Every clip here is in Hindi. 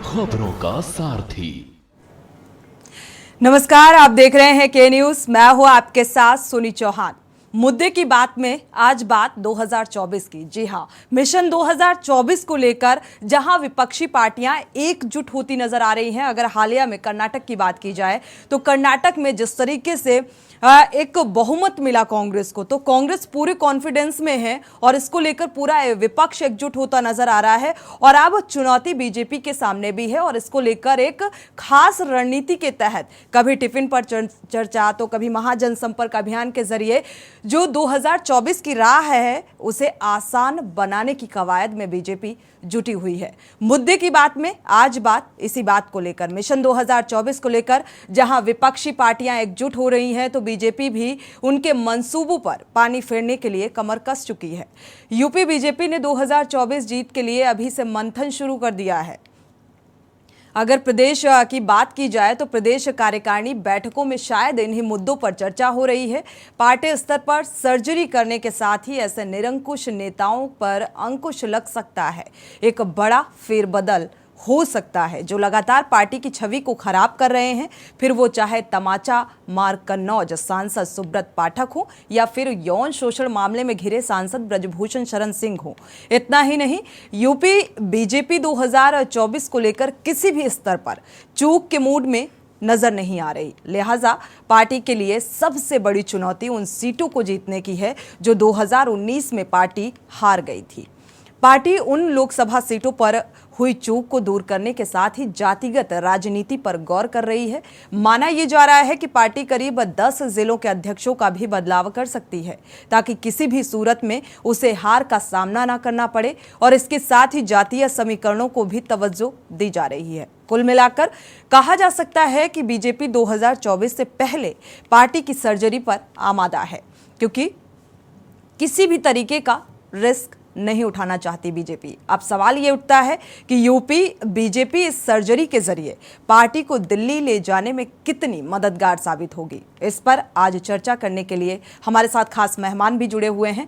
खबरों का सारथी। नमस्कार, आप देख रहे हैं के न्यूज। मैं हूं आपके साथ सुनी चौहान। मुद्दे की बात में आज बात 2024 की। जी हां, मिशन 2024 को लेकर जहां विपक्षी पार्टियां एकजुट होती नजर आ रही हैं। अगर हालिया में कर्नाटक की बात की जाए तो कर्नाटक में जिस तरीके से एक बहुमत मिला कांग्रेस को, तो कांग्रेस पूरे कॉन्फिडेंस में है और इसको लेकर पूरा विपक्ष एकजुट होता नजर आ रहा है। और अब चुनौती बीजेपी के सामने भी है और इसको लेकर एक खास रणनीति के तहत कभी टिफिन पर चर्चा तो कभी महाजनसंपर्क अभियान के जरिए जो 2024 की राह है उसे आसान बनाने की कवायद में बीजेपी जुटी हुई है। मुद्दे की बात में आज बात इसी बात को लेकर, मिशन 2024 को लेकर जहां विपक्षी पार्टियां एकजुट हो रही हैं तो बीजेपी भी उनके मंसूबों पर पानी फेरने के लिए कमर कस चुकी है। यूपी बीजेपी ने 2024 जीत के लिए अभी से मंथन शुरू कर दिया है। अगर प्रदेश की बात की जाए तो प्रदेश कार्यकारिणी बैठकों में शायद इन्हीं मुद्दों पर चर्चा हो रही है। पार्टी स्तर पर सर्जरी करने के साथ ही ऐसे निरंकुश नेताओं पर अंकुश लग सकता है। एक बड़ा फेरबदल हो सकता है जो लगातार पार्टी की छवि को खराब कर रहे हैं, फिर वो चाहे तमाचा मार कन्नौज सांसद सुब्रत पाठक हो या फिर यौन शोषण मामले में घिरे सांसद ब्रजभूषण शरण सिंह हो। इतना ही नहीं, यूपी बीजेपी 2024 को लेकर किसी भी स्तर पर चूक के मूड में नजर नहीं आ रही। लिहाजा पार्टी के लिए सबसे बड़ी चुनौती उन सीटों को जीतने की है जो 2019 में पार्टी हार गई थी। पार्टी उन लोकसभा सीटों पर हुई चूक को दूर करने के साथ ही जातिगत राजनीति पर गौर कर रही है। माना यह जा रहा है कि पार्टी करीब 10 जिलों के अध्यक्षों का भी बदलाव कर सकती है ताकि किसी भी सूरत में उसे हार का सामना ना करना पड़े और इसके साथ ही जातीय समीकरणों को भी तवज्जो दी जा रही है। कुल मिलाकर कहा जा सकता है कि बीजेपी 2024 से पहले पार्टी की सर्जरी पर आमादा है, क्योंकि किसी भी तरीके का रिस्क नहीं उठाना चाहती बीजेपी। अब सवाल ये उठता है कि यूपी बीजेपी इस सर्जरी के जरिए पार्टी को दिल्ली ले जाने में कितनी मददगार साबित होगी। इस पर आज चर्चा करने के लिए हमारे साथ खास मेहमान भी जुड़े हुए हैं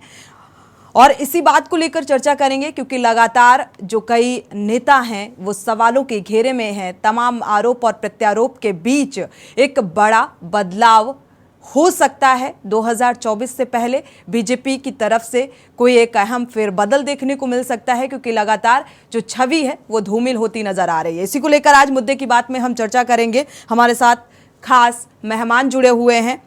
और इसी बात को लेकर चर्चा करेंगे, क्योंकि लगातार जो कई नेता हैं वो सवालों के घेरे में हैं। तमाम आरोप और प्रत्यारोप के बीच एक बड़ा बदलाव हो सकता है। 2024 से पहले बीजेपी की तरफ से कोई एक अहम फेरबदल देखने को मिल सकता है, क्योंकि लगातार जो छवि है वो धूमिल होती नजर आ रही है। इसी को लेकर आज मुद्दे की बात में हम चर्चा करेंगे। हमारे साथ खास मेहमान जुड़े हुए हैं।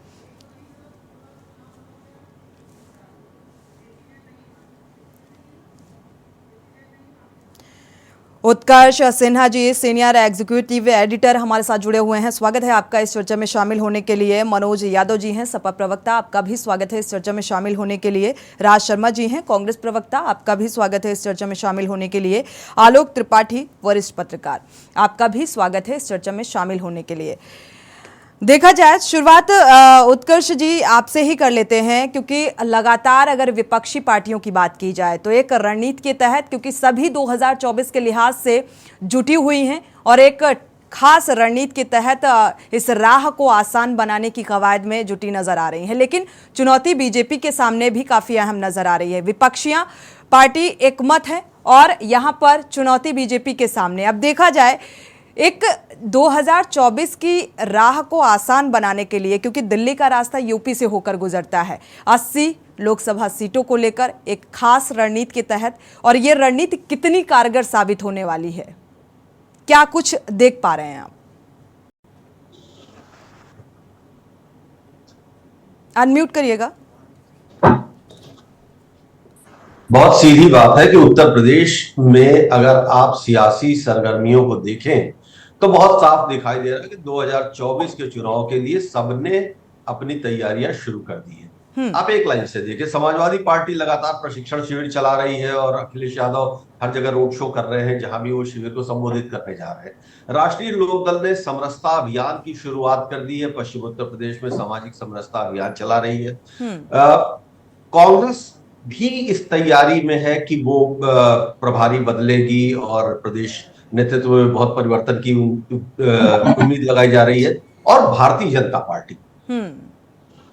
उत्कर्ष Sinha ji, senior executive editor, हमारे साथ जुड़े हुए हैं। स्वागत है आपका इस चर्चा में शामिल होने के लिए। मनोज यादव जी हैं, सपा प्रवक्ता, आपका भी स्वागत है इस चर्चा में शामिल होने के लिए। राज शर्मा जी हैं, कांग्रेस प्रवक्ता, आपका भी स्वागत है इस चर्चा में शामिल होने के लिए। आलोक त्रिपाठी, वरिष्ठ पत्रकार, आपका भी स्वागत है इस चर्चा में शामिल होने के लिए। देखा जाए, शुरुआत उत्कर्ष जी आपसे ही कर लेते हैं, क्योंकि लगातार अगर विपक्षी पार्टियों की बात की जाए तो एक रणनीति के तहत, क्योंकि सभी 2024 के लिहाज से जुटी हुई हैं और एक खास रणनीति के तहत इस राह को आसान बनाने की कवायद में जुटी नजर आ रही है। लेकिन चुनौती बीजेपी के सामने भी काफी अहम नजर आ रही है। विपक्षियां पार्टी एकमत है और यहां पर चुनौती बीजेपी के सामने। अब देखा जाए, एक 2024 की राह को आसान बनाने के लिए, क्योंकि दिल्ली का रास्ता यूपी से होकर गुजरता है, 80 लोकसभा सीटों को लेकर एक खास रणनीति के तहत, और ये रणनीति कितनी कारगर साबित होने वाली है, क्या कुछ देख पा रहे हैं आप? अनम्यूट करिएगा। बहुत सीधी बात है कि उत्तर प्रदेश में अगर आप सियासी सरगर्मियों को देखें तो बहुत साफ दिखाई दे रहा है कि 2024 के चुनाव के लिए सबने अपनी तैयारियां शुरू कर दी है। आप एक लाइन से देखिए, समाजवादी पार्टी लगातार प्रशिक्षण शिविर चला रही है और अखिलेश यादव हर जगह रोड शो कर रहे हैं जहां भी वो शिविर को संबोधित करने जा रहे हैं। राष्ट्रीय लोकदल ने समरसता अभियान की शुरुआत कर दी है, पश्चिम उत्तर प्रदेश में सामाजिक समरसता अभियान चला रही है। कांग्रेस भी इस तैयारी में है कि वो प्रभारी बदलेगी और प्रदेश नेतृत्व में बहुत परिवर्तन की उम्मीद लगाई जा रही है। और भारतीय जनता पार्टी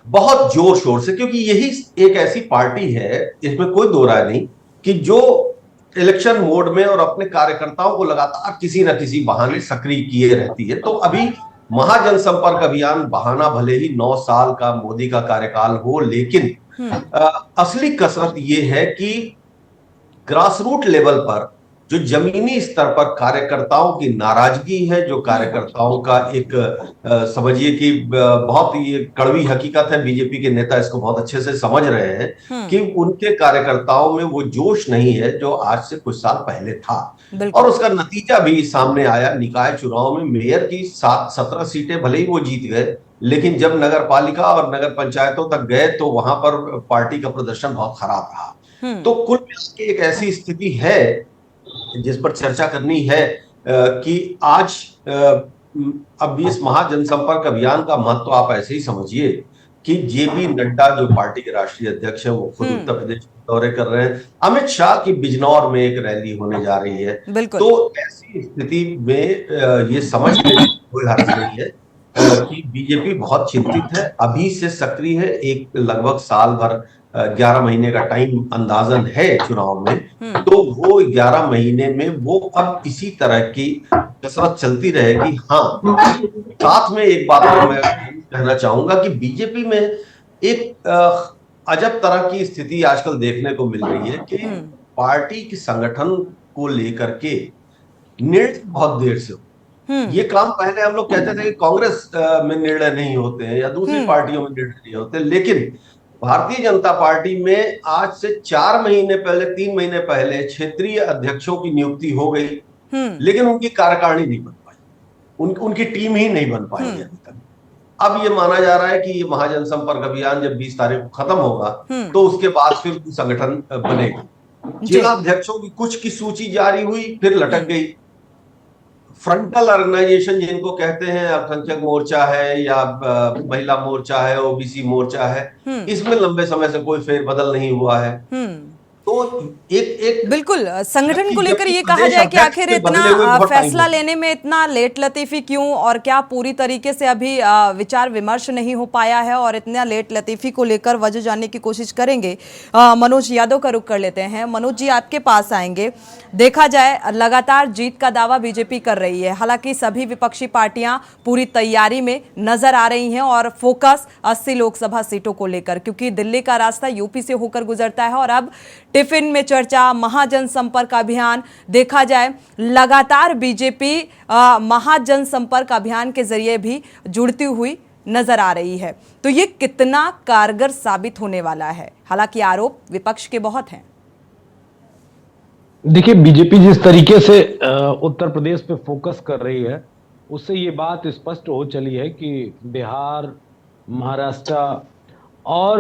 बहुत जोर शोर से, क्योंकि यही एक ऐसी पार्टी है, इसमें कोई दो राय नहीं, कि जो इलेक्शन मोड में और अपने कार्यकर्ताओं को लगातार किसी न किसी बहाने सक्रिय किए रहती है। तो अभी महाजनसंपर्क अभियान बहाना भले ही 9 साल का मोदी का कार्यकाल हो, लेकिन असली कसरत ये है कि ग्रासरूट लेवल पर जो जमीनी स्तर पर कार्यकर्ताओं की नाराजगी है, जो कार्यकर्ताओं का एक समझिए कि बहुत ये कड़वी हकीकत है, बीजेपी के नेता इसको बहुत अच्छे से समझ रहे हैं कि उनके कार्यकर्ताओं में वो जोश नहीं है जो आज से कुछ साल पहले था। और उसका नतीजा भी सामने आया। निकाय चुनाव में मेयर की 17 सीटें भले ही वो जीत गए, लेकिन जब नगर पालिका और नगर पंचायतों तक गए तो वहां पर पार्टी का प्रदर्शन बहुत खराब रहा। तो कुल मिला के एक ऐसी स्थिति है जिस पर चर्चा करनी है कि आज अब इस महाजनसंपर्क अभियान का महत्व आप ऐसे ही समझिए कि जेपी नड्डा जो पार्टी के राष्ट्रीय अध्यक्ष हैं, वो खुद उत्तर प्रदेश दौरे कर रहे हैं। अमित शाह की बिजनौर में एक रैली होने जा रही है। तो ऐसी स्थिति में ये समझ लेने की कोई हर्ज नहीं है कि बीजेपी बहुत चिंतित है, अभी से सक्रिय है। एक लगभग साल भर 11 महीने का टाइम अंदाजन है चुनाव में, तो वो 11 महीने में वो अब इसी तरह की कसरत चलती रहेगी। हाँ, साथ में एक बात और मैं कहना चाहूंगा कि बीजेपी में एक अजब तरह की स्थिति आजकल देखने को मिल रही है कि पार्टी के संगठन को लेकर के निर्णय बहुत देर से ये काम पहले हम लोग कहते थे कि कांग्रेस में निर्णय नहीं होते हैं या दूसरी पार्टियों में निर्णय नहीं होते, लेकिन भारतीय जनता पार्टी में आज से 4 महीने पहले, 3 महीने पहले क्षेत्रीय अध्यक्षों की नियुक्ति हो गई, लेकिन उनकी कार्यकारिणी नहीं बन पाई, उनकी टीम ही नहीं बन पाई अभी तक। अब ये माना जा रहा है कि ये महाजनसंपर्क अभियान जब 20 तारीख को खत्म होगा तो उसके बाद फिर संगठन बनेगा। जिला अध्यक्षों की कुछ की सूची जारी हुई, फिर लटक गई। फ्रंटल ऑर्गेनाइजेशन जिनको कहते हैं, अल्पसंख्यक मोर्चा है या महिला मोर्चा है, ओबीसी मोर्चा है, इसमें लंबे समय से कोई फेरबदल नहीं हुआ है। तो एक बिल्कुल संगठन को लेकर ये कहा जाए कि आखिर इतना फैसला लेने में इतना लेट लतीफी क्यों, और क्या पूरी तरीके से अभी विचार विमर्श नहीं हो पाया है, और इतना लेट लतीफी को लेकर वजह जानने की कोशिश करेंगे। मनोज यादव का रुख कर लेते हैं। मनोज जी, आपके पास आएंगे। देखा जाए लगातार जीत का दावा बीजेपी कर रही है, हालांकि सभी विपक्षी पार्टियां पूरी तैयारी में नजर आ रही हैं और फोकस 80 लोकसभा सीटों को लेकर, क्योंकि दिल्ली का रास्ता यूपी से होकर गुजरता है और अब टिफिन में चर्चा महाजनसंपर्क अभियान। देखा जाए लगातार बीजेपी महाजनसंपर्क अभियान के जरिए भी जुड़ती हुई नजर आ रही है, तो ये कितना कारगर साबित होने वाला है? हालांकि आरोप विपक्ष के बहुत हैं। देखिए, बीजेपी जिस तरीके से उत्तर प्रदेश पे फोकस कर रही है, उससे ये बात स्पष्ट हो चली है कि बिहार, महाराष्ट्र और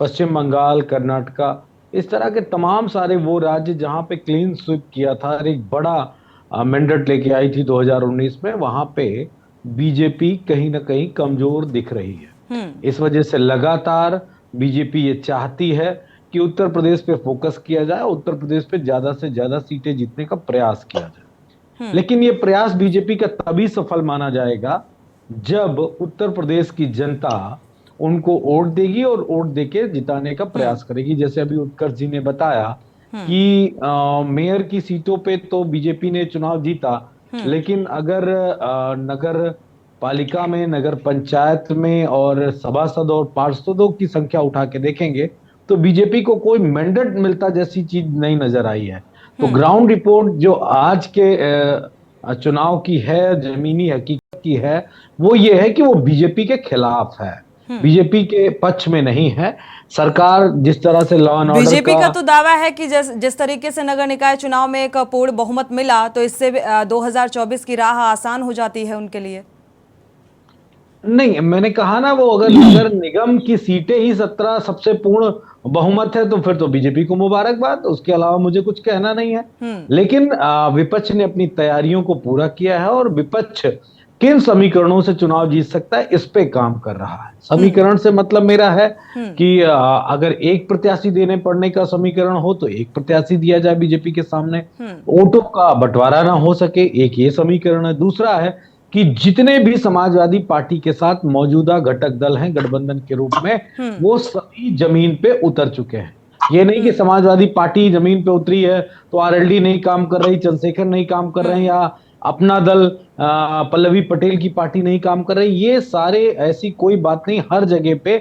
पश्चिम बंगाल, कर्नाटका, इस तरह के तमाम सारे वो राज्य जहां पे क्लीन स्वीप किया था और एक बड़ा मैंडेट लेके आई थी 2019 में, वहां पे बीजेपी कहीं ना कहीं कमजोर दिख रही है। इस वजह से लगातार बीजेपी ये चाहती है कि उत्तर प्रदेश पे फोकस किया जाए, उत्तर प्रदेश पे ज्यादा से ज्यादा सीटें जीतने का प्रयास किया जाए। लेकिन ये प्रयास बीजेपी का तभी सफल माना जाएगा जब उत्तर प्रदेश की जनता उनको वोट देगी और वोट देके जिताने का प्रयास करेगी। जैसे अभी उत्कर्ष जी ने बताया कि मेयर की सीटों पे तो बीजेपी ने चुनाव जीता, लेकिन अगर नगर पालिका में, नगर पंचायत में और सभासद और पार्षदों की संख्या उठा के देखेंगे तो बीजेपी को कोई मैंडेट मिलता जैसी चीज नहीं नजर आई है। तो ग्राउंड रिपोर्ट जो आज के चुनाव की है, जमीनी हकीकत की है, वो ये है कि वो बीजेपी के खिलाफ है, बीजेपी के पक्ष में नहीं है। सरकार जिस तरह से लॉ एंड ऑर्डर बीजेपी का तो दावा है कि जिस तरीके से नगर निकाय चुनाव में एक पूर्ण बहुमत मिला, तो इससे 2024 की राह आसान हो जाती है उनके लिए। नहीं, मैंने कहा ना, वो अगर नगर निगम की सीटें ही 17 सबसे पूर्ण बहुमत है तो फिर तो बीजेपी को मुबारकबाद, उसके अलावा मुझे कुछ कहना नहीं है। लेकिन विपक्ष ने अपनी तैयारियों को पूरा किया है और विपक्ष किन समीकरणों से चुनाव जीत सकता है इस पे काम कर रहा है। समीकरण से मतलब मेरा है कि अगर एक प्रत्याशी देने पड़ने का समीकरण हो तो एक प्रत्याशी दिया जाए बीजेपी के सामने, वोटों का बंटवारा ना हो सके, एक ये समीकरण है। दूसरा है कि जितने भी समाजवादी पार्टी के साथ मौजूदा घटक दल हैं गठबंधन के रूप में, वो सभी जमीन पे उतर चुके हैं। ये नहीं कि समाजवादी पार्टी जमीन पे उतरी है तो आरएलडी नहीं काम कर रही, चंद्रशेखर नहीं काम कर रहे हैं, या अपना दल पल्लवी पटेल की पार्टी नहीं काम कर रही। ये सारे ऐसी कोई बात नहीं, हर जगह पे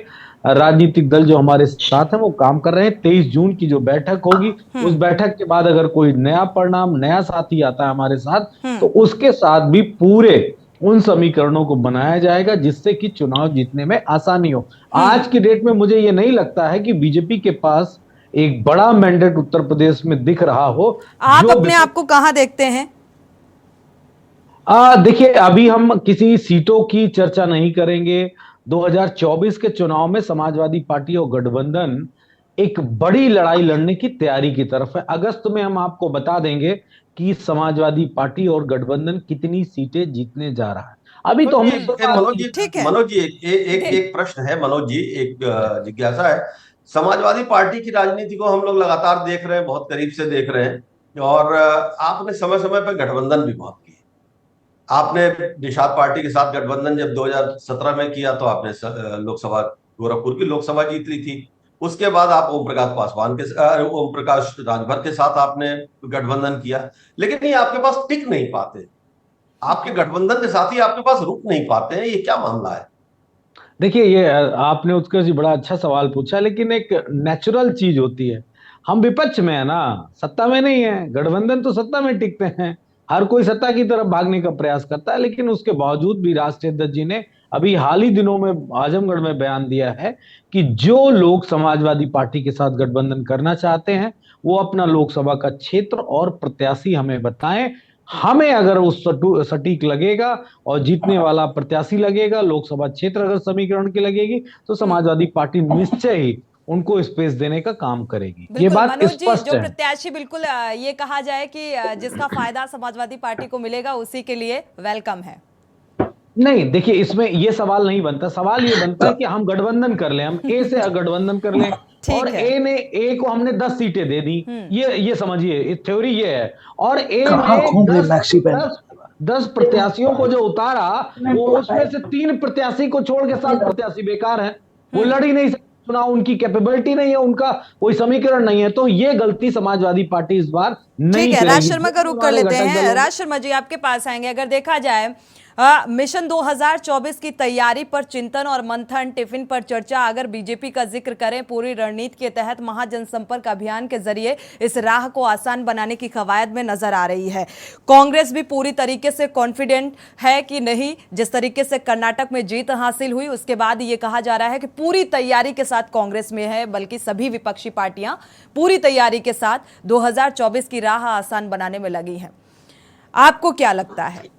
राजनीतिक दल जो हमारे साथ हैं वो काम कर रहे हैं। 23 जून की जो बैठक होगी, उस बैठक के बाद अगर कोई नया परिणाम, नया साथी आता है हमारे साथ, तो उसके साथ भी पूरे उन समीकरणों को बनाया जाएगा जिससे कि चुनाव जीतने में आसानी हो। आज की डेट में मुझे ये नहीं लगता है कि बीजेपी के पास एक बड़ा मैंडेट उत्तर प्रदेश में दिख रहा हो। आप अपने आप को कहां देखते हैं? देखिए, अभी हम किसी सीटों की चर्चा नहीं करेंगे। 2024 के चुनाव में समाजवादी पार्टी और गठबंधन एक बड़ी लड़ाई लड़ने की तैयारी की तरफ है। अगस्त में हम आपको बता देंगे कि समाजवादी पार्टी और गठबंधन कितनी सीटें जीतने जा रहा है। अभी तो हमने मनोज जी एक प्रश्न है। मनोज जी, एक जिज्ञासा है। समाजवादी पार्टी की राजनीति को हम लोग लगातार देख रहे हैं, बहुत करीब से देख रहे हैं, और आपने समय समय पर गठबंधन भी बहुत किए। आपने निषाद पार्टी के साथ गठबंधन जब 2017 में किया तो आपने लोकसभा, गोरखपुर की लोकसभा जीत ली थी। उसके बाद आप ओम प्रकाश राजभर के साथ आपने गठबंधन किया, लेकिन ये आपके पास टिक नहीं पाते। आपके गठबंधन के साथ ही आपके पास रुक नहीं पाते हैं, ये क्या मामला है? देखिए, ये आपने उत्कर्ष जी बड़ा अच्छा सवाल पूछा, लेकिन एक नेचुरल चीज होती है। हम विपक्ष में है ना, सत्ता में नहीं है। गठबंधन तो सत्ता में टिकते हैं, हर कोई सत्ता की तरफ भागने का प्रयास करता है, लेकिन उसके बावजूद भी राष्ट्रीय अध्यक्ष जी ने अभी हाल ही दिनों में आजमगढ़ में बयान दिया है कि जो लोग समाजवादी पार्टी के साथ गठबंधन करना चाहते हैं वो अपना लोकसभा का क्षेत्र और प्रत्याशी हमें बताएं। हमें अगर उस सटीक लगेगा और जीतने वाला प्रत्याशी लगेगा, लोकसभा क्षेत्र अगर समीकरण की लगेगी, तो समाजवादी पार्टी निश्चय ही उनको स्पेस देने का काम करेगी। ये बात स्पष्ट जो है। प्रत्याशी बिल्कुल ये कहा जाए कि जिसका फायदा समाजवादी पार्टी को मिलेगा उसी के लिए वेलकम है। नहीं, देखिए, इसमें ये सवाल नहीं बनता। सवाल ये बनता है कि हम गठबंधन कर लें, हम ए से गठबंधन कर लें और ए को हमने 10 सीटें दे दी। ये समझिए, थ्योरी ये है। और ए में 10 प्रत्याशियों को जो उतारा, वो उसमें से 3 प्रत्याशी को छोड़ के 7 प्रत्याशी बेकार हैं, वो लड़ ही नहीं सकते चुनाव, उनकी कैपेबिलिटी नहीं है, उनका कोई समीकरण नहीं है। तो ये गलती समाजवादी पार्टी इस बार नहीं करेगी। राज शर्मा का रुख कर लेते हैं। राज शर्मा जी, आपके पास आएंगे। अगर देखा जाए मिशन 2024 की तैयारी पर चिंतन और मंथन, टिफिन पर चर्चा, अगर बीजेपी का जिक्र करें, पूरी रणनीति के तहत महाजनसंपर्क अभियान के जरिए इस राह को आसान बनाने की कवायद में नजर आ रही है। कांग्रेस भी पूरी तरीके से कॉन्फिडेंट है कि नहीं? जिस तरीके से कर्नाटक में जीत हासिल हुई, उसके बाद ये कहा जा रहा है कि पूरी तैयारी के साथ कांग्रेस में है, बल्कि सभी विपक्षी पार्टियां पूरी तैयारी के साथ 2024 की राह आसान बनाने में लगी हैं। आपको क्या लगता है?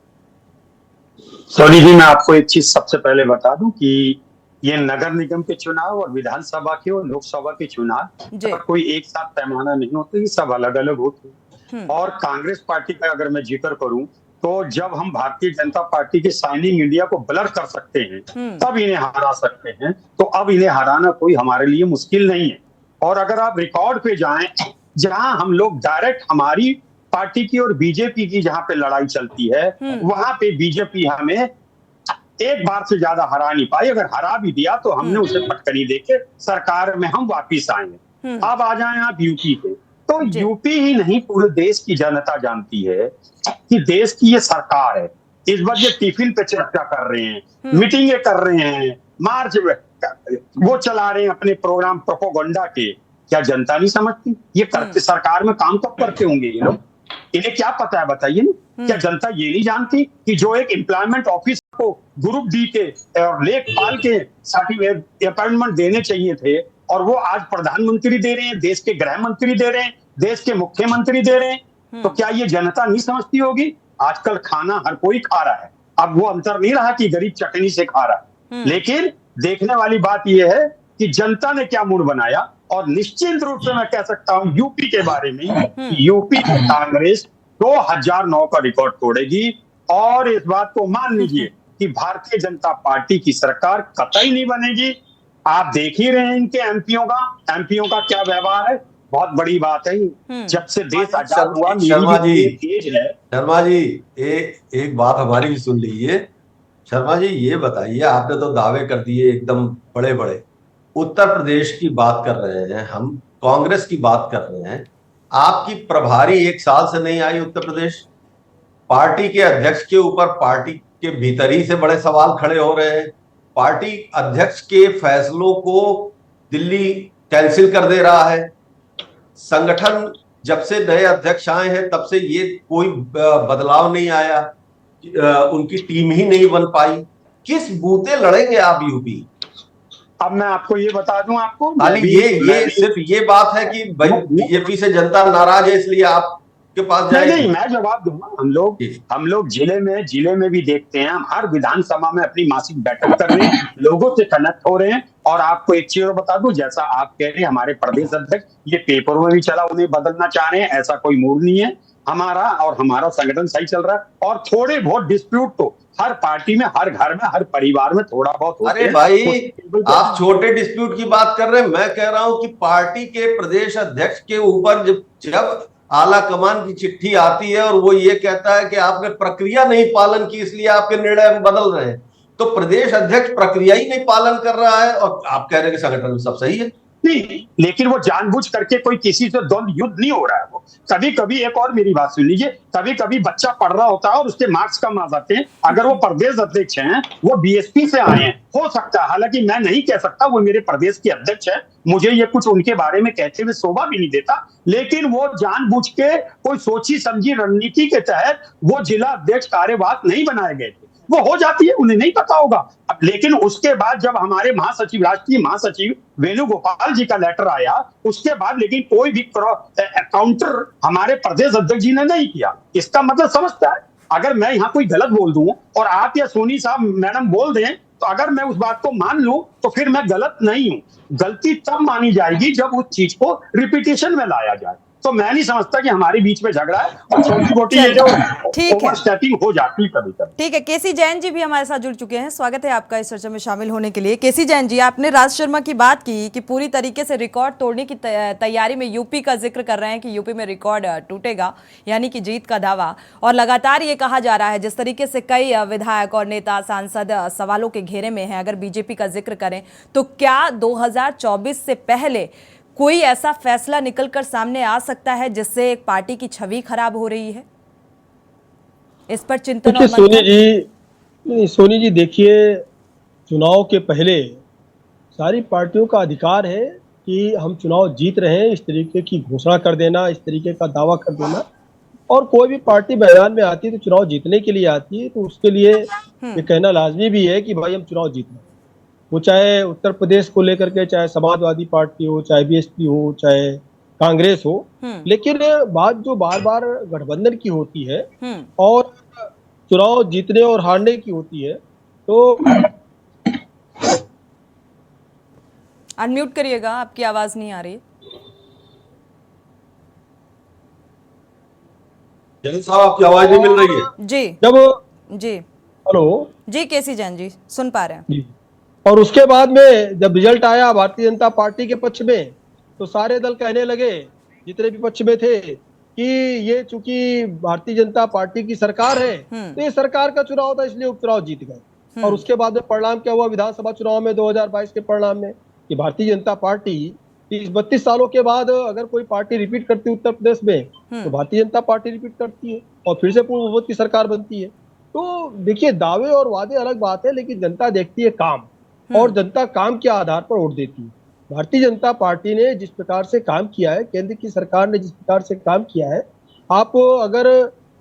सोनी जी, मैं आपको एक चीज सबसे पहले बता दूं कि ये नगर निगम के चुनाव और विधानसभा के और लोकसभा के चुनाव कोई एक साथ पैमाना नहीं होते, ये सब अलग अलग होते। और कांग्रेस पार्टी का अगर मैं जिक्र करूं तो जब हम भारतीय जनता पार्टी के शाइनिंग इंडिया को ब्लर कर सकते हैं तब इन्हें हरा सकते हैं, तो अब इन्हें हराना कोई हमारे लिए मुश्किल नहीं है। और अगर आप रिकॉर्ड पे जाएं, जहां हम लोग डायरेक्ट हमारी पार्टी की और बीजेपी की जहां पे लड़ाई चलती है, वहां पे बीजेपी हमें एक बार से ज्यादा हरा नहीं पाई। अगर हरा भी दिया तो हमने उसे पटकनी देके सरकार में हम वापिस आए। अब आ जाएं आप यूपी पे, तो यूपी ही नहीं पूरे देश की जनता जानती है कि देश की ये सरकार है। इस बार ये टिफिन पे चर्चा कर रहे हैं, मीटिंगें कर रहे हैं, मार्च वो चला रहे हैं अपने प्रोग्राम प्रोपोगंडा के। क्या जनता नहीं समझती? ये करते सरकार में काम कब करते होंगे ये लोग? इन्हें क्या पता है बताइए ना? क्या जनता ये नहीं जानती कि जो एक एम्प्लॉयमेंट ऑफिस को ग्रुप डी के और लेखपाल के सर्टिफिकेट अपॉइंटमेंट देने चाहिए थे, और वो आज प्रधानमंत्री दे रहे हैं, देश के गृह मंत्री दे रहे हैं, देश के मुख्यमंत्री दे रहे हैं। तो क्या ये जनता नहीं समझती होगी? आजकल खाना हर कोई खा रहा है, अब वो अंतर नहीं रहा कि गरीब चटनी से खा रहा है। लेकिन देखने वाली बात यह है कि जनता ने क्या मूड बनाया। और निश्चित रूप से मैं कह सकता हूं यूपी के बारे में, यूपी की कांग्रेस 2009 का रिकॉर्ड तोड़ेगी। और इस बात को मान लीजिए कि भारतीय जनता पार्टी की सरकार कतई नहीं बनेगी। आप देख ही रहे हैं इनके एमपीओं का क्या व्यवहार है। बहुत बड़ी बात है, जब से देश आजाद हुआ। शर्मा जी एक बात हमारी भी सुन लीजिए। शर्मा जी, ये बताइए, आपने तो दावे कर दिए एकदम बड़े बड़े। उत्तर प्रदेश की बात कर रहे हैं हम, कांग्रेस की बात कर रहे हैं, आपकी प्रभारी 1 साल से नहीं आई उत्तर प्रदेश। पार्टी के अध्यक्ष के ऊपर पार्टी के भीतर ही से बड़े सवाल खड़े हो रहे हैं। पार्टी अध्यक्ष के फैसलों को दिल्ली कैंसिल कर दे रहा है। संगठन जब से नए अध्यक्ष आए हैं तब से ये कोई बदलाव नहीं आया, उनकी टीम ही नहीं बन पाई। किस बूते लड़ेंगे आप यूपी? अब मैं आपको ये बता दूं, आपको खाली ये सिर्फ ये बात है कि भाई बीजेपी से जनता नाराज है इसलिए आपके पास जाएगी? नहीं, मैं जवाब दूंगा। हम लोग जिले में भी देखते हैं, हम हर विधानसभा में अपनी मासिक बैठक कर रहे हैं, लोगों से कनेक्ट हो रहे हैं। और आपको एक चीज और बता दूं, जैसा आप कह रहे हैं हमारे प्रदेश अध्यक्ष ये पेपरों में भी चला, उन्हें बदलना चाह रहे हैं, ऐसा कोई मूड नहीं है हमारा संगठन सही चल रहा है। और थोड़े बहुत डिस्प्यूट तो हर पार्टी में, हर घर में, हर परिवार में थोड़ा बहुत होते हैं। अरे भाई, आप छोटे डिस्प्यूट की बात कर रहे हैं, मैं कह रहा हूं कि पार्टी के प्रदेश अध्यक्ष के ऊपर जब आला कमान की चिट्ठी आती है और वो ये कहता है कि आपने प्रक्रिया नहीं पालन की इसलिए आपके निर्णय बदल रहे हैं, तो प्रदेश अध्यक्ष प्रक्रिया ही नहीं पालन कर रहा है और आप कह रहे हैं कि संगठन में सब सही है। नहीं, लेकिन वो जानबूझ करके कोई किसी से द्वंद्व युद्ध नहीं हो रहा है। वो कभी कभी, एक और मेरी बात सुन लीजिए, कभी कभी बच्चा पढ़ रहा होता है और उसके मार्क्स कम आ जाते हैं। अगर वो प्रदेश अध्यक्ष हैं, वो बीएसपी से आए हैं, हो सकता है, हालांकि मैं नहीं कह सकता, वो मेरे प्रदेश के अध्यक्ष है, मुझे ये कुछ उनके बारे में कहते हुए शोभा भी नहीं देता, लेकिन वो जानबूझ के कोई सोची समझी रणनीति के तहत वो जिला अध्यक्ष कार्यवाहक नहीं बनाए गए थे। वो हो जाती है, उन्हें नहीं पता होगा। अब लेकिन उसके बाद जब हमारे राष्ट्रीय महासचिव वेणुगोपाल जी का लेटर आया, उसके बाद लेकिन कोई भी काउंटर हमारे प्रदेश अध्यक्ष जी ने नहीं किया। इसका मतलब समझता है, अगर मैं यहाँ कोई गलत बोल दूं और आप या सोनी साहब मैडम बोल दें, तो अगर मैं उस बात को मान लूं तो फिर मैं गलत नहीं हूं। गलती तब मानी जाएगी जब उस चीज को रिपीटेशन में लाया जाए। तो मैं नहीं समझता कि हमारे बीच में झगड़ा है और छोटी मोटी ये जो ओवरस्टेपिंग हो जाती है कभी कभी। ठीक है, केसी जैन जी भी हमारे साथ जुड़ चुके हैं। स्वागत है आपका इस चर्चा में शामिल होने के लिए। केसी जैन जी, आपने राज शर्मा की बात की कि पूरी तरीके से रिकॉर्ड तोड़ने की तैयारी में यूपी का जिक्र कर रहे हैं कि यूपी में रिकॉर्ड टूटेगा, यानी कि जीत का दावा। और लगातार ये कहा जा रहा है, जिस तरीके से कई विधायक और नेता सांसद सवालों के घेरे में हैं, अगर बीजेपी का जिक्र करें तो क्या 2024 से पहले कोई ऐसा फैसला निकलकर सामने आ सकता है जिससे एक पार्टी की छवि खराब हो रही है? इस पर चिंतन और सोनी जी देखिए, चुनाव के पहले सारी पार्टियों का अधिकार है कि हम चुनाव जीत रहे हैं, इस तरीके की घोषणा कर देना, इस तरीके का दावा कर देना। और कोई भी पार्टी मैदान में आती है तो चुनाव जीतने के लिए आती है, तो उसके लिए ये कहना लाजमी भी है कि भाई हम चुनाव जीत रहे हैं। वो चाहे उत्तर प्रदेश को लेकर के, चाहे समाजवादी पार्टी हो, चाहे बीएसपी हो, चाहे कांग्रेस हो। लेकिन बात जो बार बार गठबंधन की होती है और चुनाव जीतने और हारने की होती है, तो अनम्यूट करिएगा, आपकी आवाज नहीं आ रही। जैन साहब, आपकी आवाज नहीं मिल रही है जी। जी हेलो जी, केसी जैन जी सुन पा रहे हैं। और उसके बाद में जब रिजल्ट आया भारतीय जनता पार्टी के पक्ष में, तो सारे दल कहने लगे, जितने भी पक्ष में थे, कि ये चूंकि भारतीय जनता पार्टी की सरकार है तो ये सरकार का चुनाव था, इसलिए उपचुनाव जीत गए। और उसके बाद में परिणाम क्या हुआ विधानसभा चुनाव में 2022 के परिणाम में, कि भारतीय जनता पार्टी 32 सालों के बाद अगर कोई पार्टी रिपीट करती है उत्तर प्रदेश में, तो भारतीय जनता पार्टी रिपीट करती है और फिर से पूर्ण बहुमत की सरकार बनती है। तो देखिए, दावे और वादे अलग बात है, लेकिन जनता देखती है काम, और जनता काम के आधार पर वोट देती है। भारतीय जनता पार्टी ने जिस प्रकार से काम किया है, केंद्र की सरकार ने जिस प्रकार से काम किया है, आप अगर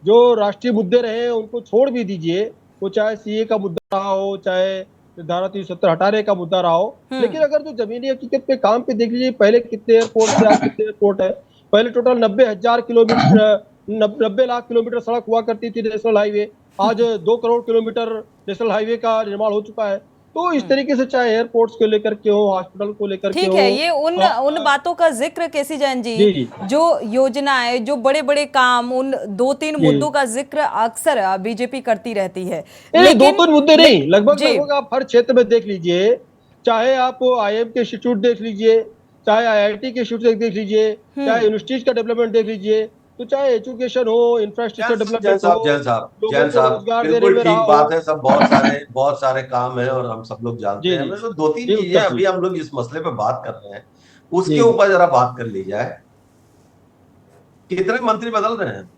जो राष्ट्रीय मुद्दे रहे उनको छोड़ भी दीजिए, वो चाहे सीए का मुद्दा रहा हो, चाहे धारा 370 हटाने का मुद्दा रहा हो, लेकिन अगर जो जमीनी हकीकत पे काम पे देख लीजिए, पहले कितने एयरपोर्ट थे, आज कितने एयरपोर्ट है। पहले टोटल 90,000 किलोमीटर 90 लाख किलोमीटर सड़क हुआ करती थी नेशनल हाईवे, आज 2 करोड़ किलोमीटर नेशनल हाईवे का निर्माण हो चुका है। तो इस तरीके से चाहे एयरपोर्ट्स को लेकर के हो, हॉस्पिटल को लेकर के हो। ठीक है, ये उन बातों का जिक्र केसी जैन जी, जो योजनाएं, जो बड़े बड़े काम, उन 2-3 मुद्दों का जिक्र अक्सर बीजेपी करती रहती है। लेकिन 2-3 मुद्दे नहीं, लगभग आप हर क्षेत्र में देख लीजिए, चाहे आप IIM के इंस्टीट्यूट देख लीजिए, चाहे IIT के इंस्टीट्यूट देख लीजिए, चाहे यूनिवर्सिटीज का डेवलपमेंट देख लीजिए, तो चाहे एजुकेशन हो, इंफ्रास्ट्रक्चर डेवलपमेंट हो। जैन साहब बिल्कुल ठीक बात है, सब बहुत सारे काम है और हम सब लोग जानते हैं। तो 2-3 चीजें अभी हम लोग इस मसले पे बात कर रहे हैं, उसके ऊपर जरा बात कर ली जाए। कितने मंत्री बदल रहे हैं?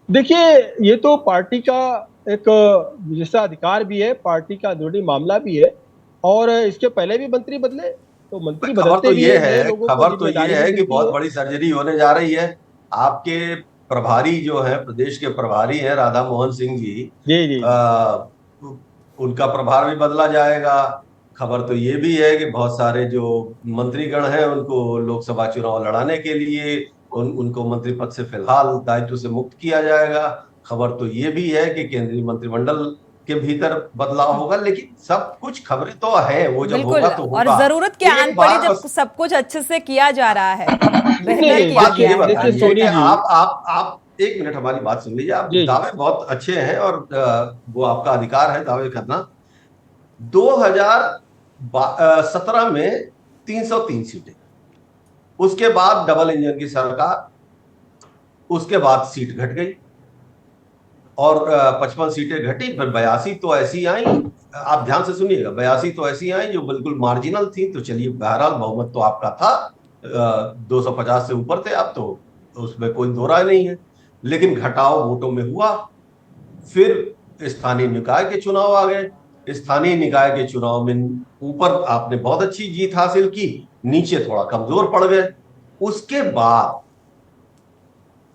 देखिए, ये तो पार्टी का एक जैसा अधिकार भी है, पार्टी का अंदरूनी मामला भी है, और इसके पहले भी मंत्री बदले तो मंत्री बदलते भी है। खबर तो ये है कि बहुत बड़ी सर्जरी होने जा रही है। आपके प्रभारी जो है, प्रदेश के प्रभारी हैं राधा मोहन सिंह जी, उनका प्रभार भी बदला जाएगा। खबर तो ये भी है कि बहुत सारे जो मंत्रीगण हैं उनको लोकसभा चुनाव लड़ाने के लिए उनको मंत्री पद से फिलहाल दायित्व से मुक्त किया जाएगा। खबर तो ये भी है कि केंद्रीय मंत्रिमंडल के भीतर बदलाव होगा। लेकिन सब कुछ खबरें तो है, वो जब होगा तो होगा। और जरूरत के आन पड़ी जब सब कुछ अच्छे से किया जा रहा है। आप एक मिनट हमारी बात सुन लीजिए। आप दावे बहुत अच्छे हैं और वो आपका अधिकार है दावे करना। 2017 में 303 सीटें, उसके बाद डबल इंजन की सरकार, उसके बाद सीट घट गई और 55 सीटें घटी, फिर 82 तो ऐसी आई, आप ध्यान से सुनिएगा, 82 तो ऐसी आई जो बिल्कुल मार्जिनल थी। तो चलिए, बहरहाल बहुमत तो आपका था, 250 से ऊपर थे आप, तो उसमें कोई दो राय नहीं है। लेकिन घटाव वोटों में हुआ। फिर स्थानीय निकाय के चुनाव आ गए। स्थानीय निकाय के चुनाव में ऊपर आपने बहुत अच्छी जीत हासिल की, नीचे थोड़ा कमजोर पड़ गए। उसके बाद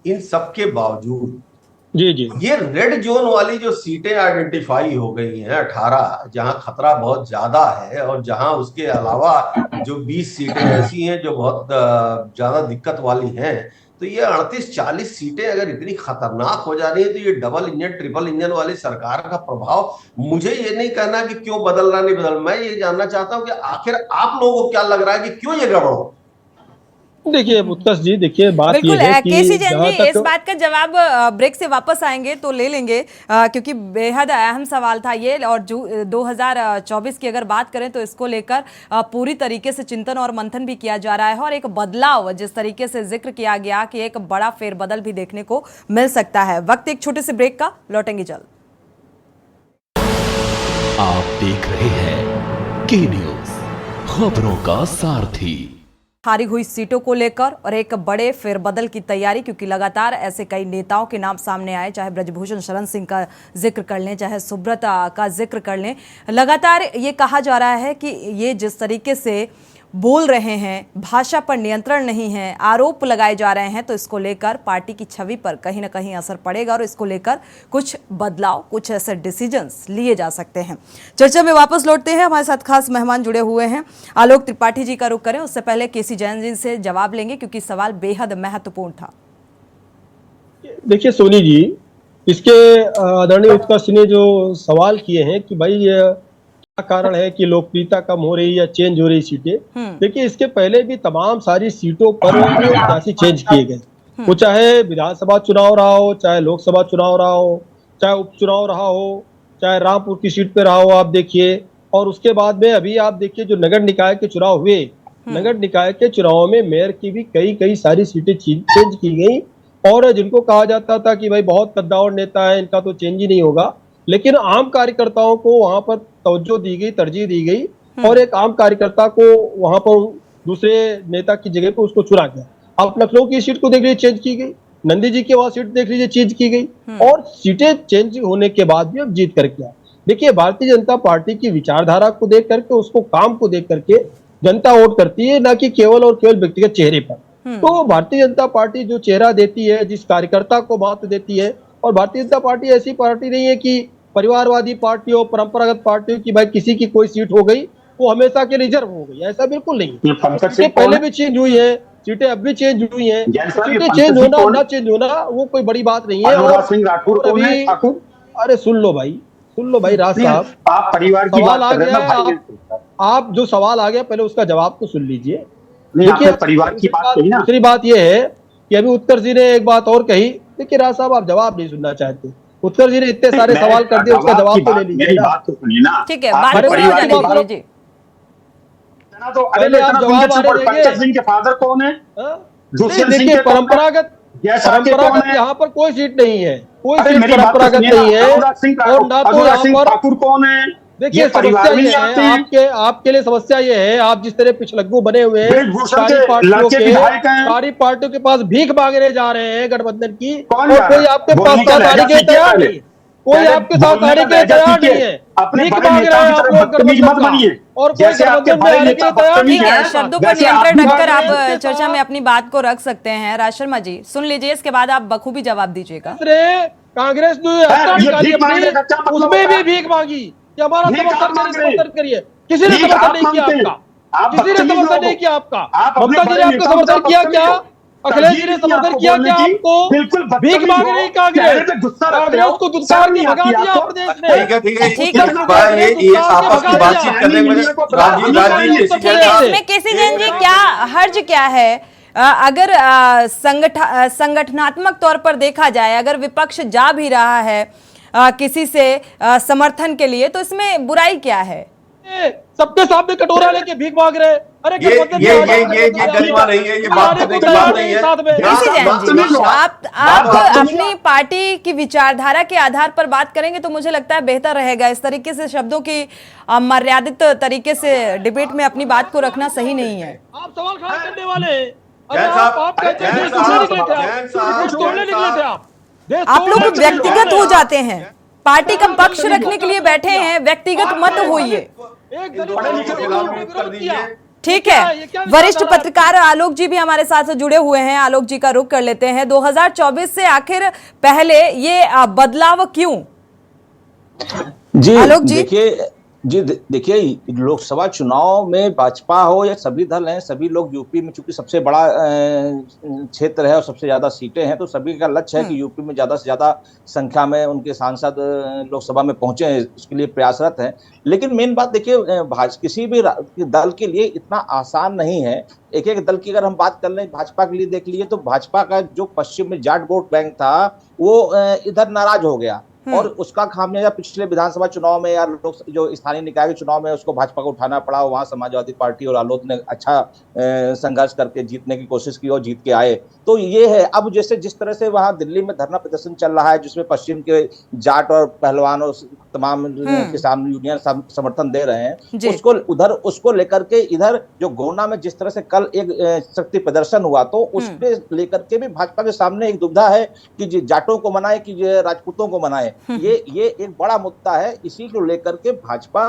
इन सबके बावजूद ये रेड जोन वाली जो सीटें आइडेंटिफाई हो गई हैं 18, जहां खतरा बहुत ज्यादा है, और जहां उसके अलावा जो 20 सीटें ऐसी हैं जो बहुत ज्यादा दिक्कत वाली हैं, तो ये 38-40 सीटें अगर इतनी खतरनाक हो जा रही है, तो ये डबल इंजन ट्रिपल इंजन वाली सरकार का प्रभाव, मुझे ये नहीं कहना कि क्यों बदल रहा नहीं बदल, मैं ये जानना चाहता हूं कि आखिर आप लोगों को क्या लग रहा है कि क्यों ये गड़बड़ हो। देखिए उत्कर्ष जी, देखिए बात ये है कि केसी जैन जी इस बात का जवाब ब्रेक से वापस आएंगे तो ले लेंगे, क्योंकि बेहद अहम सवाल था ये। और जो 2024 की अगर बात करें तो इसको लेकर पूरी तरीके से चिंतन और मंथन भी किया जा रहा है, और एक बदलाव जिस तरीके से जिक्र किया गया कि एक बड़ा फेरबदल भी देखने को मिल सकता है। वक्त एक छोटे से ब्रेक का, लौटेंगे जल्द। आप देख रहे हैं के न्यूज, खबरों का सारथी। हारी हुई सीटों को लेकर और एक बड़े फेरबदल की तैयारी, क्योंकि लगातार ऐसे कई नेताओं के नाम सामने आए, चाहे ब्रजभूषण शरण सिंह का जिक्र कर लें, चाहे सुब्रता का जिक्र कर लें। लगातार ये कहा जा रहा है कि ये जिस तरीके से बोल रहे हैं, भाषा पर नियंत्रण नहीं है, आरोप लगाए जा रहे हैं, तो इसको लेकर पार्टी की छवि पर कहीं ना कहीं असर पड़ेगा और इसको लेकर कुछ बदलाव, कुछ ऐसे डिसीजंस लिए जा सकते हैं। चर्चा में वापस लौटते हैं, हमारे साथ खास मेहमान जुड़े हुए हैं। आलोक त्रिपाठी जी का रुख करें, उससे पहले केसी जैन जी से जवाब लेंगे क्योंकि सवाल बेहद महत्वपूर्ण था। देखिए सोनी जी, इसके आदरणीय उत्कर्ष ने जो सवाल किए हैं कि भाई क्या कारण है कि लोकप्रियता कम हो रही या चेंज हो रही सीटें, देखिए इसके पहले भी तमाम सारी सीटों पर प्रत्याशी चेंज किए गए, वो चाहे विधानसभा चुनाव रहा हो, चाहे लोकसभा चुनाव रहा हो, चाहे उपचुनाव रहा हो, चाहे रामपुर की सीट पे रहा हो, आप देखिए। और उसके बाद में अभी आप देखिए जो नगर निकाय के चुनाव हुए, नगर निकाय के चुनाव में मेयर की भी कई सारी सीटें चेंज की गई, और जिनको कहा जाता था कि भाई बहुत कद्दावर नेता है, इनका तो चेंज ही नहीं होगा, लेकिन आम कार्यकर्ताओं को वहां पर तवज्जो दी गई, तरजीह दी गई, और एक आम कार्यकर्ता को वहां पर दूसरे नेता की जगह पर उसको चुना गया। आप लखनऊ की सीट को देख लीजिए, चेंज की गई, नंदी जी के वहां सीट देख लीजिए, चेंज की गई, और सीटें चेंज होने के बाद भी अब जीत करके आए। देखिए भारतीय जनता पार्टी की विचारधारा को देख करके, उसको काम को देख करके जनता वोट करती है, ना कि केवल और केवल व्यक्तिगत चेहरे पर। तो भारतीय जनता पार्टी जो चेहरा देती है, जिस कार्यकर्ता को महत्व देती है, और भारतीय जनता पार्टी ऐसी पार्टी नहीं है कि परिवारवादी पार्टी हो, परंपरागत पार्टी हो कि भाई किसी की कोई सीट हो गई वो हमेशा के रिजर्व हो गई, ऐसा बिल्कुल नहीं है। सीटें पहले भी चेंज हुई है, सीटें अब भी चेंज हुई हैं, सीटें चेंज होना ना चेंज होना वो कोई बड़ी बात नहीं है। और अभी अरे सुन लो भाई राज साहब, आप परिवार की सवाल आ गया, आप जो सवाल आ गया पहले उसका जवाब तो सुन लीजिए। देखिए परिवार की बात कही ना। दूसरी बात यह है कि अभी उत्कर्ष जी ने एक बात और कही, देखिए राज साहब आप जवाब नहीं सुनना चाहते, उत्कर्ष जी ने इतने सारे सवाल कर दिए, उसका जवाब तो ले लीजिए। मेरी बात तो सुनिए ना, ठीक है, तो पहले आप जवाब पंकज सिंह के फादर कौन है? देखिए परंपरागत यहाँ पर कोई सीट नहीं है, कोई सीट परंपरागत नहीं है, और ना तो यहाँ पर ठाकुर कौन है? देखिए समस्या ये है, आपके लिए समस्या ये है, आप जिस तरह पिछलग्गू बने हुए हैं, सारी पार्टियों के पास भीख मांगने जा रहे हैं गठबंधन की, और कोई आपके पास साथ आने के तैयार नहीं, कोई आपके साथ आने के तैयार नहीं है, भीख मांग रहे हैं आप लोग गठबंधन का, और कोई गठबंधन में आने के लिए तैयार नहीं है। शब्दों पर नियंत्रण रखकर आप चर्चा में अपनी बात को रख सकते हैं। राज शर्मा जी सुन लीजिए, इसके बाद आप बखूबी जवाब दीजिएगा। कांग्रेस ने उसमें भी भीख मांगी कि हमारा समर्थन करिए, किसी ने समर्थन नहीं किया आपका, किसी ने समर्थन नहीं किया आपका। ममता जी ने आपका समर्थन किया क्या? अखिलेश जी ने समर्थन किया क्या आपको? भीख मांग रही कांग्रेस, कांग्रेस को दुत्कार के भगा दिया प्रदेश में। ठीक है, ये आपस की बातचीत करने में इसमें केसी जैन जी क्या हर्ज क्या है? अगर संगठनात्मक तौर पर देखा जाए, अगर विपक्ष जा भी रहा है किसी से समर्थन के लिए, तो इसमें बुराई क्या है? सबके सामने कटोरा लेके भीख मांग रहे। अरे ये गरिमा नहीं है, ये बात करने की बात नहीं है। आप अपनी पार्टी की विचारधारा के आधार पर बात करेंगे तो मुझे लगता है बेहतर रहेगा। इस तरीके से शब्दों की मर्यादित तरीके से डिबेट में अपनी बात को रखना सही नहीं है। आप सवाल खड़ा करने वाले, आप लोग व्यक्तिगत हो जाते हैं, पार्टी का पक्ष रखने के लिए बैठे हैं, व्यक्तिगत मत होइए। ठीक है, वरिष्ठ पत्रकार आलोक जी भी हमारे साथ जुड़े हुए हैं, आलोक जी का रुख कर लेते हैं। 2024 से आखिर पहले ये बदलाव क्यों? जी आलोक जी देखिए लोकसभा चुनाव में भाजपा हो या सभी दल हैं, सभी लोग यूपी में चूंकि सबसे बड़ा क्षेत्र है और सबसे ज्यादा सीटें हैं, तो सभी का लक्ष्य है कि यूपी में ज्यादा से ज्यादा संख्या में उनके सांसद लोकसभा में पहुंचे हैं, उसके लिए प्रयासरत हैं। लेकिन मेन बात देखिए, किसी भी दल के लिए इतना आसान नहीं है। एक एक दल की अगर हम बात कर लें, भाजपा के लिए देख लीजिए तो भाजपा का जो पश्चिम में जाट वोट बैंक था वो इधर नाराज हो गया, और उसका खामियाजा पिछले विधानसभा चुनाव में या जो स्थानीय निकाय के चुनाव में उसको भाजपा को उठाना पड़ा। वहां समाजवादी पार्टी और रालोद ने अच्छा संघर्ष करके जीतने की कोशिश की और जीत के आए। तो ये है, अब जैसे जिस तरह से वहां दिल्ली में धरना प्रदर्शन चल रहा है जिसमें पश्चिम के जाट और पहलवान और तमाम किसान यूनियन समर्थन दे रहे हैं, उसको लेकर के इधर जो गोंडा में जिस तरह से कल एक शक्ति प्रदर्शन हुआ, तो उसके लेकर के भी भाजपा के सामने एक दुविधा है कि जाटों को मनाए कि राजपूतों को मनाए। ये एक बड़ा मुद्दा है। इसी को लेकर के भाजपा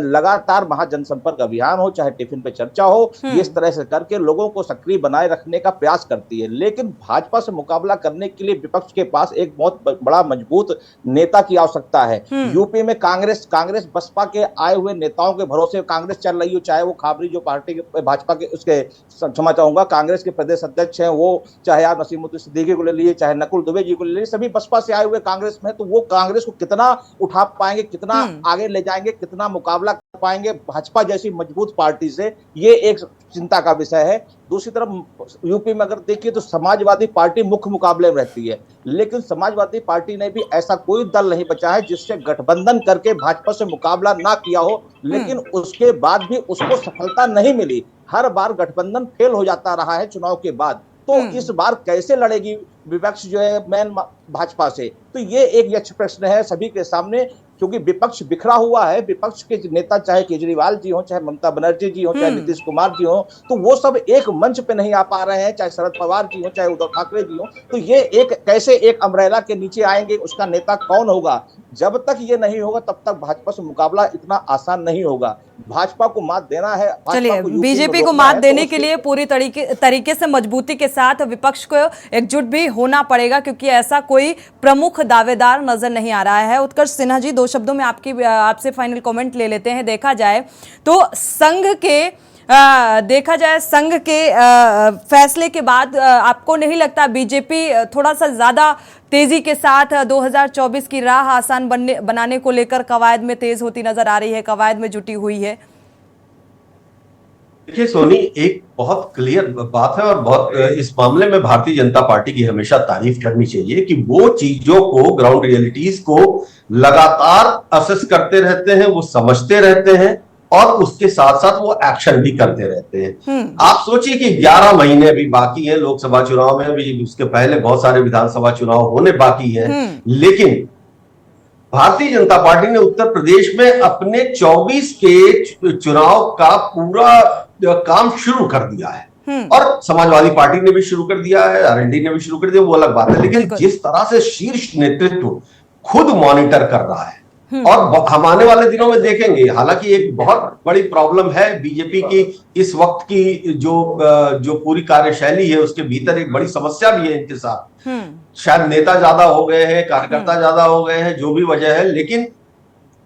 लगातार महाजनसंपर्क अभियान हो, चाहे टिफिन पे चर्चा हो, इस तरह से करके लोगों को सक्रिय बनाए रखने का प्रयास करती है। लेकिन भाजपा से मुकाबला करने के लिए विपक्ष के पास एक बहुत बड़ा मजबूत नेता की आवश्यकता है। यूपी में कांग्रेस बसपा के आए हुए नेताओं के भरोसे कांग्रेस चल रही हो, चाहे वो खाबरी जो पार्टी के भाजपा के उसके क्षमा चाहूंगा कांग्रेस के प्रदेश अध्यक्ष हैं, वो चाहे आप नसीमुद्दीन सिद्दीकी को ले लीजिए, चाहे नकुल दुबे जी को ले लीजिए, सभी बसपा से आए हुए कांग्रेस में, तो वो कांग्रेस को कितना उठा पाएंगे, कितना आगे ले जाएंगे, कितना मुकाबला कर पाएंगे भाजपा जैसी मजबूत पार्टी से, ये एक चिंता का विषय है। दूसरी तरफ यूपी में अगर देखिए तो समाजवादी पार्टी मुख्य मुकाबले में रहती है, लेकिन समाजवादी पार्टी ने भी ऐसा कोई दल नहीं बचा है जिससे गठबंधन करके भाजपा से मुकाबला ना किया हो, लेकिन उसके बाद भी उसको सफलता नहीं मिली। हर बार गठबंधन फेल हो जाता रहा है चुनाव के बाद। तो इस बार कैसे लड़ेगी विपक्ष जो है मैन भाजपा से, तो ये एक यक्ष प्रश्न है सभी के सामने, क्योंकि विपक्ष बिखरा हुआ है। विपक्ष के नेता चाहे केजरीवाल जी हो, चाहे ममता बनर्जी जी हो, चाहे नीतीश कुमार जी हो, तो वो सब एक मंच पे नहीं आ पा रहे हैं, चाहे शरद पवार जी हो, चाहे उद्धव ठाकरे जी हो। तो ये कैसे एक अम्ब्रेला के नीचे आएंगे, उसका नेता कौन होगा? जब तक ये नहीं होगा तब तक भाजपा से मुकाबला इतना आसान नहीं होगा। भाजपा को मात देना है। चलिए, बीजेपी को मात देने के लिए पूरी तरीके से मजबूती के साथ विपक्ष को एकजुट भी होना पड़ेगा, क्योंकि ऐसा कोई प्रमुख दावेदार नजर नहीं आ रहा है। उत्कर्ष सिन्हा जी, 2 शब्दों में आपसे फाइनल कमेंट ले लेते हैं। देखा जाए तो संघ के फैसले के बाद आपको नहीं लगता बीजेपी थोड़ा सा ज्यादा तेजी के साथ 2024 की राह आसान बनाने को लेकर कवायद में तेज होती नजर आ रही है, कवायद में जुटी हुई है? देखिए सोनी, एक बहुत क्लियर बात है और बहुत इस मामले में भारतीय जनता पार्टी की हमेशा तारीफ करनी चाहिए कि वो चीजों को, ग्राउंड रियलिटीज को लगातार असेस करते रहते हैं, वो समझते रहते हैं और उसके साथ साथ वो एक्शन भी करते रहते हैं। आप सोचिए कि 11 महीने भी बाकी हैं लोकसभा चुनाव में, भी उसके पहले बहुत सारे विधानसभा चुनाव होने बाकी हैं, लेकिन भारतीय जनता पार्टी ने उत्तर प्रदेश में अपने 24 के चुनाव का पूरा काम शुरू कर दिया है, और समाजवादी पार्टी ने भी शुरू कर दिया है, आरएलडी ने भी शुरू कर दिया, वो अलग बात है। लेकिन जिस तरह से शीर्ष नेतृत्व खुद मॉनिटर कर रहा है, और हम आने वाले दिनों में देखेंगे, हालांकि एक बहुत बड़ी प्रॉब्लम है बीजेपी की इस वक्त की जो पूरी कार्यशैली है, उसके भीतर एक बड़ी समस्या भी है इनके साथ। शायद नेता ज्यादा हो गए हैं, कार्यकर्ता ज्यादा हो गए हैं, जो भी वजह है, लेकिन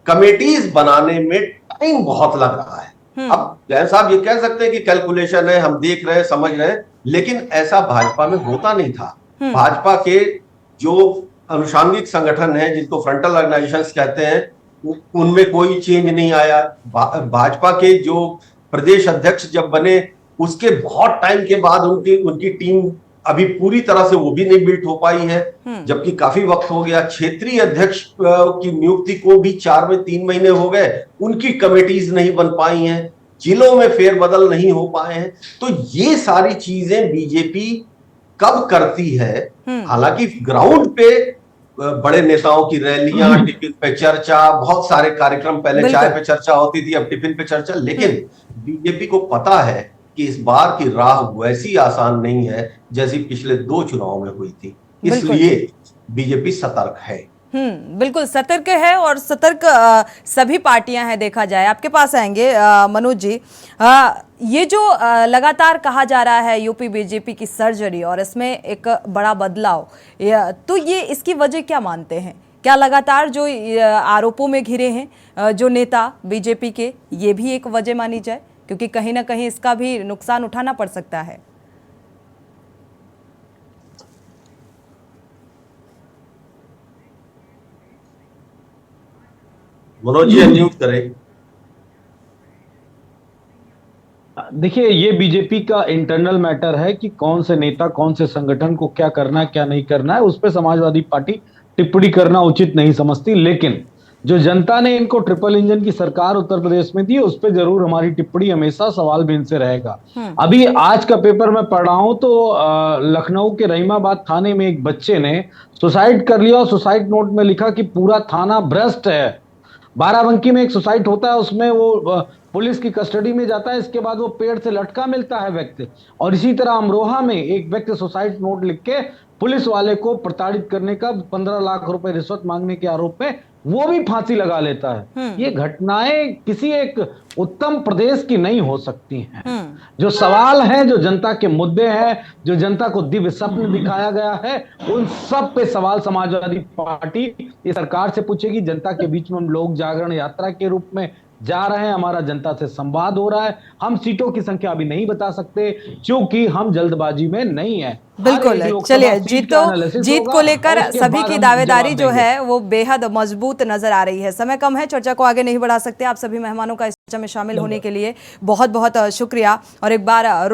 कमेटीज बनाने में टाइम बहुत लग रहा है। अब जैन साहब ये कह सकते हैं कि कैलकुलेशन है, हम देख रहे हैं, समझ रहे हैं, लेकिन ऐसा भाजपा में होता नहीं था। भाजपा के जो अनुषांगिक संगठन है, जिनको फ्रंटल ऑर्गेनाइजेशंस कहते हैं, उनमें कोई चेंज नहीं आया। भाजपा के जो प्रदेश अध्यक्ष जब बने, उसके बहुत टाइम के बाद उनकी टीम अभी पूरी तरह से वो भी नहीं बिल्ट हो पाई है, जबकि काफी वक्त हो गया। क्षेत्रीय अध्यक्ष की नियुक्ति को भी 4 में 3 महीने हो गए, उनकी कमेटीज नहीं बन पाई हैं, जिलों में फेरबदल नहीं हो पाए हैं। तो ये सारी चीजें बीजेपी कब करती है? हालांकि ग्राउंड पे बड़े नेताओं की रैलियां, टिफिन पे चर्चा, बहुत सारे कार्यक्रम, पहले चाय पे चर्चा होती थी, अब टिफिन पे चर्चा। लेकिन बीजेपी को पता है कि इस बार की राह वैसी आसान नहीं है जैसी पिछले 2 चुनाव में हुई थी, इसलिए बीजेपी सतर्क है। बिल्कुल सतर्क है, और सतर्क सभी पार्टियां हैं देखा जाए। आपके पास आएंगे मनोज जी, ये जो लगातार कहा जा रहा है यूपी बीजेपी की सर्जरी और इसमें एक बड़ा बदलाव, तो ये इसकी वजह क्या मानते हैं? क्या लगातार जो आरोपों में घिरे हैं जो नेता बीजेपी के, ये भी एक वजह मानी जाए? क्योंकि कहीं ना कहीं इसका भी नुकसान उठाना पड़ सकता है। मनोज जी अनम्यूट करें। देखिए, ये बीजेपी का इंटरनल मैटर है कि कौन से नेता, कौन से संगठन को क्या करना है, क्या नहीं करना है, उस पर समाजवादी पार्टी टिप्पणी करना उचित नहीं समझती। लेकिन जो जनता ने इनको ट्रिपल इंजन की सरकार उत्तर प्रदेश में दी, उस पर जरूर हमारी टिप्पणी हमेशा सवाल बिन से रहेगा। अभी आज का पेपर मैं पढ़ रहा हूं तो लखनऊ के रहीमाबाद थाने में एक बच्चे ने सुसाइड कर लिया और सुसाइड नोट में लिखा कि पूरा थाना भ्रष्ट है। बाराबंकी में एक सुसाइड होता है, उसमें वो पुलिस की कस्टडी में जाता है, इसके बाद वो पेड़ से लटका मिलता है व्यक्ति। और इसी तरह अमरोहा में एक व्यक्ति सुसाइड नोट लिख के पुलिस वाले को प्रताड़ित करने का 15 लाख रुपए रिश्वत मांगने के आरोप में वो भी फांसी लगा लेता है। ये घटनाएं किसी एक उत्तम प्रदेश की नहीं हो सकती हैं। जो सवाल है, जो जनता के मुद्दे हैं, जो जनता को दिव्य स्वप्न दिखाया गया है, उन सब पे सवाल समाजवादी पार्टी इस सरकार से पूछेगी। जनता के बीच में हम लोक जागरण यात्रा के रूप में जा रहे हैं, हमारा जनता से संवाद हो रहा है। हम सीटों की संख्या अभी नहीं बता सकते क्योंकि हम जल्दबाजी में नहीं है। बिल्कुल, चलिए जीत को लेकर सभी की दावेदारी जो है वो बेहद मजबूत नजर आ रही है। समय कम है, चर्चा को आगे नहीं बढ़ा सकते। आप सभी मेहमानों का इस चर्चा में शामिल होने के लिए बहुत बहुत शुक्रिया। और एक बार